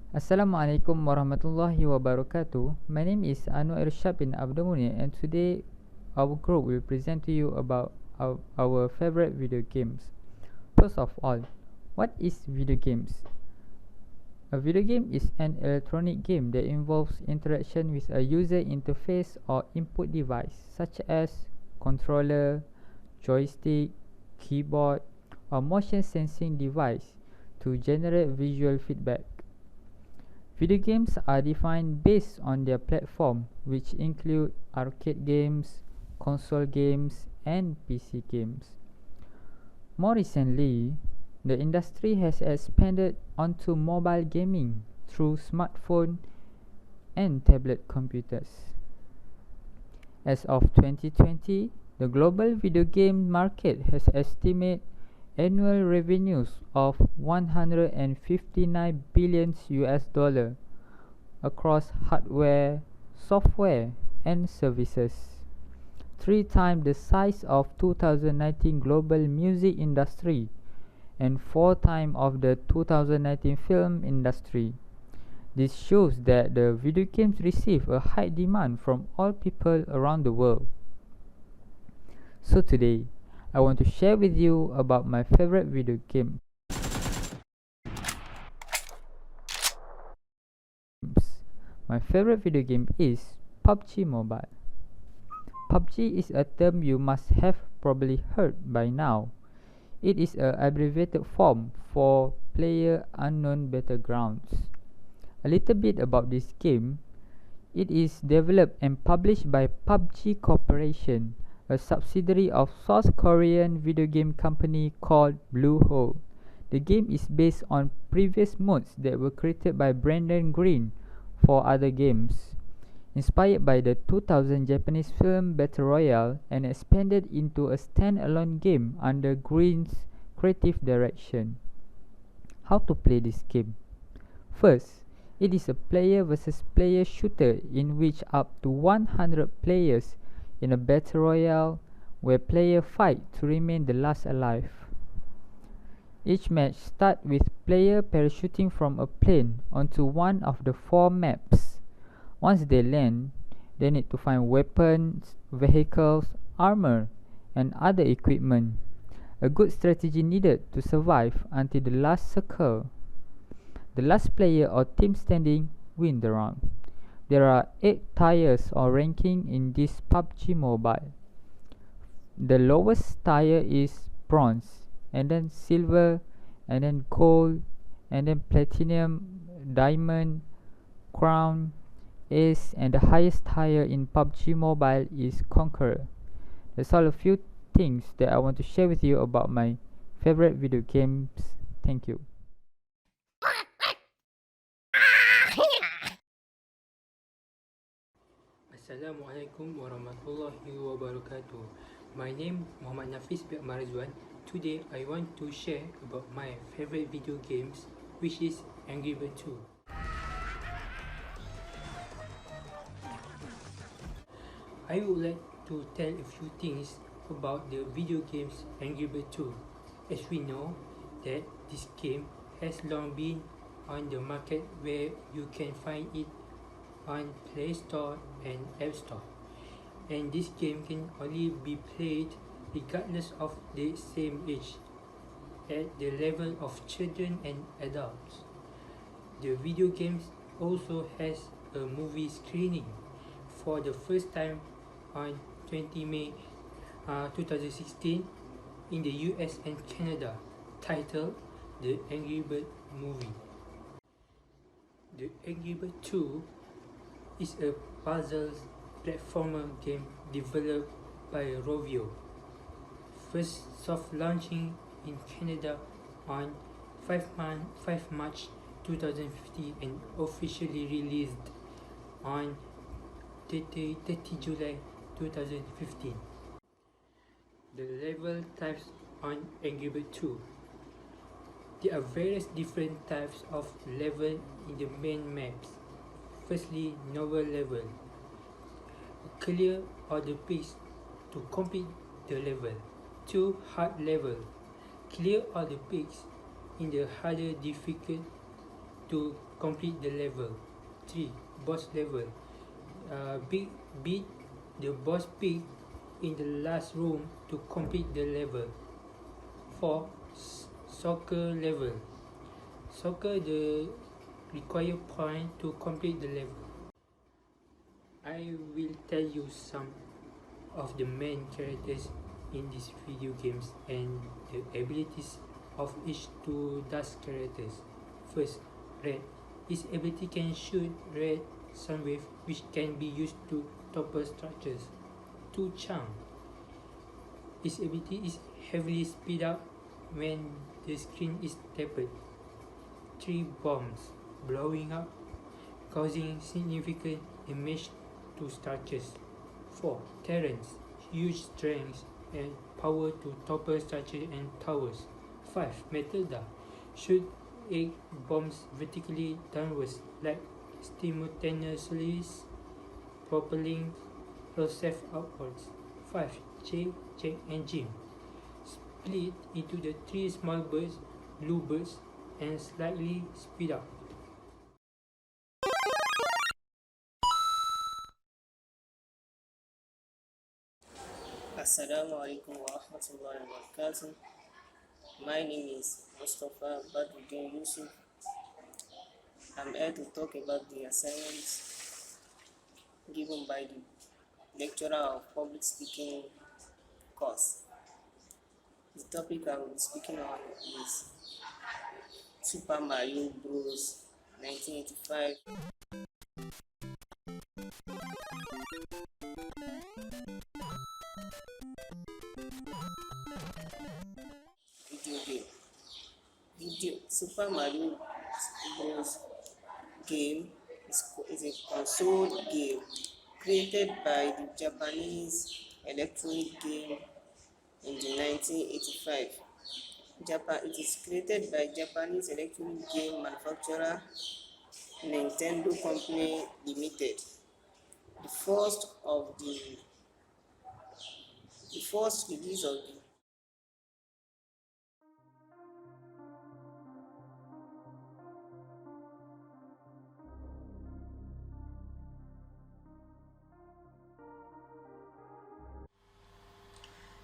Assalamualaikum warahmatullahi wabarakatuh. My name is IRSYAD bin ABDUL, and today our group will present to you about our favorite video games. First of all, what is video games? A video game is an electronic game that involves interaction with a user interface or input device such as controller, joystick, keyboard, or motion sensing device to generate visual feedback. Video games are defined based on their platform, which include arcade games, console games, and PC games. More recently, the industry has expanded onto mobile gaming through smartphone and tablet computers. As of 2020, the global video game market has estimated annual revenues of 159 billion US dollar across hardware, software, and services, 3 times the size of 2019 global music industry and 4 times of the 2019 film industry. This shows that the video games receive a high demand from all people around the world. So today, I want to share with you about my favorite video game. My favorite video game is PUBG Mobile. PUBG is a term you must have probably heard by now. It is an abbreviated form for Player Unknown Battlegrounds. A little bit about this game. It is developed and published by PUBG Corporation, a subsidiary of South Korean video game company called Bluehole. The game is based on previous modes that were created by Brandon Green for other games, inspired by the 2000 Japanese film Battle Royale and expanded into a stand-alone game under Green's creative direction. How to play this game? First, it is a player versus player shooter in which up to 100 players in a battle royale where players fight to remain the last alive. Each match starts with player parachuting from a plane onto one of the 4 maps. Once they land, they need to find weapons, vehicles, armor, and other equipment. A good strategy needed to survive until the last circle. The last player or team standing win the round. There are 8 tiers or ranking in this PUBG Mobile. The lowest tier is bronze, and then silver, and then gold, and then platinum, diamond, crown, ace, and the highest tier in PUBG Mobile is conqueror. That's all a few things that I want to share with you about my favorite video games. Thank you. Assalamualaikum warahmatullahi wabarakatuh. My name Muhammad NAFIS bin Marzuan. Today I want to share about my favorite video games, which is Angry Birds 2. I would like to tell a few things about the video games Angry Birds 2. As we know that this game has long been on the market where you can find it on Play Store and App Store, and this game can only be played regardless of the same age at the level of children and adults. The video games also has a movie screening for the first time on 20 May 2016 in the US and Canada, titled The Angry Bird Movie. The Angry Bird 2 is a puzzle platformer game developed by Rovio, first soft launching in Canada on 5 March 2015 and officially released on 30 July 2015. The level types on Angry Birds 2. There are various different types of level in the main maps. Firstly, novel level. Clear all the peaks to complete the level. 2. Hard level. Clear all the peaks in the harder difficult to complete the level. 3. Boss level. Beat the boss pig in the last room to complete the level. 4. Soccer level. Soccer the required point to complete the level. I will tell you some of the main characters in these video games and the abilities of each two those characters. First, Red. His ability can shoot red sunwave which can be used to topple structures. 2. Chang. His ability is heavily speed up when the screen is tapped. 3. Bombs. Blowing up, causing significant damage to structures. 4. Terrence. Huge strength and power to topple structures and towers. 5. Matilda. Shoot 8 bombs vertically downwards, like simultaneously propelling herself upwards. 5. Jay, Jack and Jim. Split into the 3 small birds, blue birds, and slightly speed up. Assalamualaikum warahmatullahi wabarakatuh. My name is MUSTAPHA BADRUDEEN YUSUF. I'm here to talk about the assignments given by the lecturer of public speaking course. The topic I will be speaking on is Super Mario Bros. 1985. Super Mario Bros. Game is a console game created by the Japanese electronic game in the 1985. It is created by Japanese electronic game manufacturer Nintendo Company Limited. The first release of the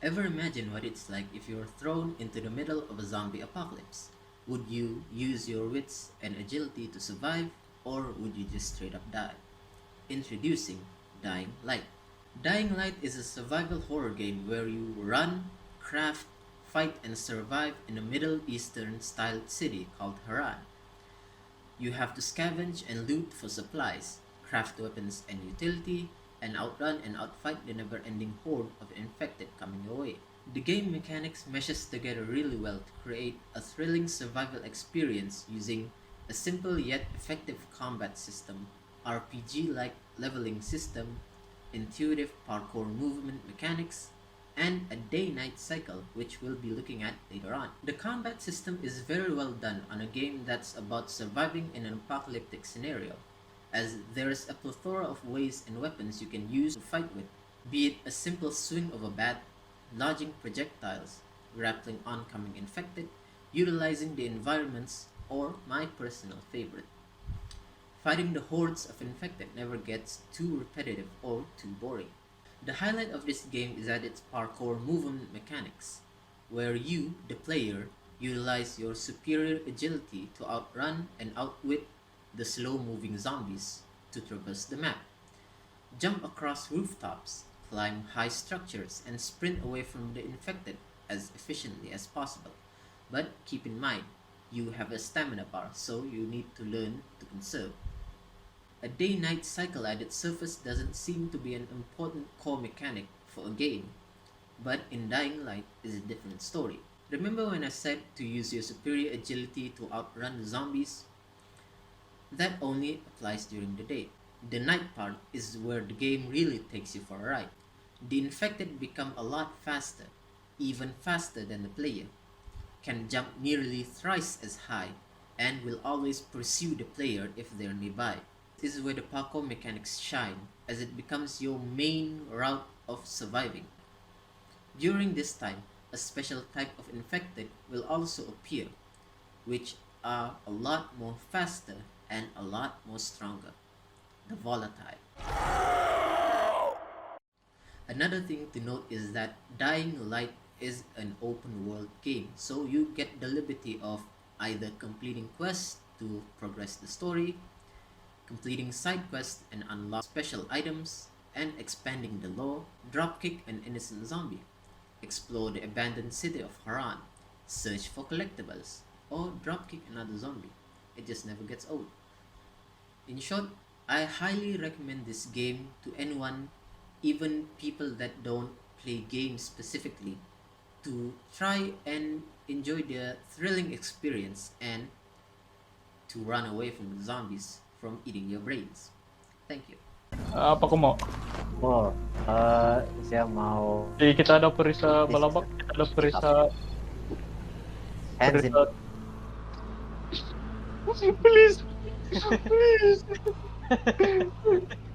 Ever imagine what it's like if you're thrown into the middle of a zombie apocalypse? Would you use your wits and agility to survive, or would you just straight up die? Introducing Dying Light. Dying Light is a survival horror game where you run, craft, fight, and survive in a Middle Eastern styled city called Haran. You have to scavenge and loot for supplies, craft weapons and utility, and outrun and outfight the never-ending horde of infected coming your way. The game mechanics meshes together really well to create a thrilling survival experience using a simple yet effective combat system, RPG-like leveling system, intuitive parkour movement mechanics, and a day-night cycle, which we'll be looking at later on. The combat system is very well done on a game that's about surviving in an apocalyptic scenario, as there is a plethora of ways and weapons you can use to fight with, be it a simple swing of a bat, dodging projectiles, grappling oncoming infected, utilizing the environments, or my personal favorite, fighting the hordes of infected never gets too repetitive or too boring. The highlight of this game is at its parkour movement mechanics, where you, the player, utilize your superior agility to outrun and outwit the slow-moving zombies to traverse the map, jump across rooftops, climb high structures, and sprint away from the infected as efficiently as possible. But keep in mind, you have a stamina bar, so you need to learn to conserve. A day-night cycle at its surface doesn't seem to be an important core mechanic for a game, but in Dying Light is a different story. Remember when I said to use your superior agility to outrun the zombies? That only applies during the day. The night part is where the game really takes you for a ride. The infected become a lot faster, even faster than the player, can jump nearly thrice as high, and will always pursue the player if they're nearby. This is where the parkour mechanics shine, as it becomes your main route of surviving. During this time, a special type of infected will also appear, which are a lot more faster and a lot more stronger. The volatile. Another thing to note is that Dying Light is an open world game, so you get the liberty of either completing quests to progress the story, completing side quests and unlock special items, and expanding the lore, dropkick an innocent zombie, explore the abandoned city of Haran, search for collectibles, or dropkick another zombie. It just never gets old. In short, I highly recommend this game to anyone, even people that don't play games specifically, to try and enjoy the thrilling experience and to run away from the zombies from eating your brains. Thank you. Apa kau mau? Oh, saya mau Jadi kita ada perisa balabak, kita ada perisa hands in. Please, please.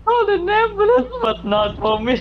Oh, the nebulous, but not for me.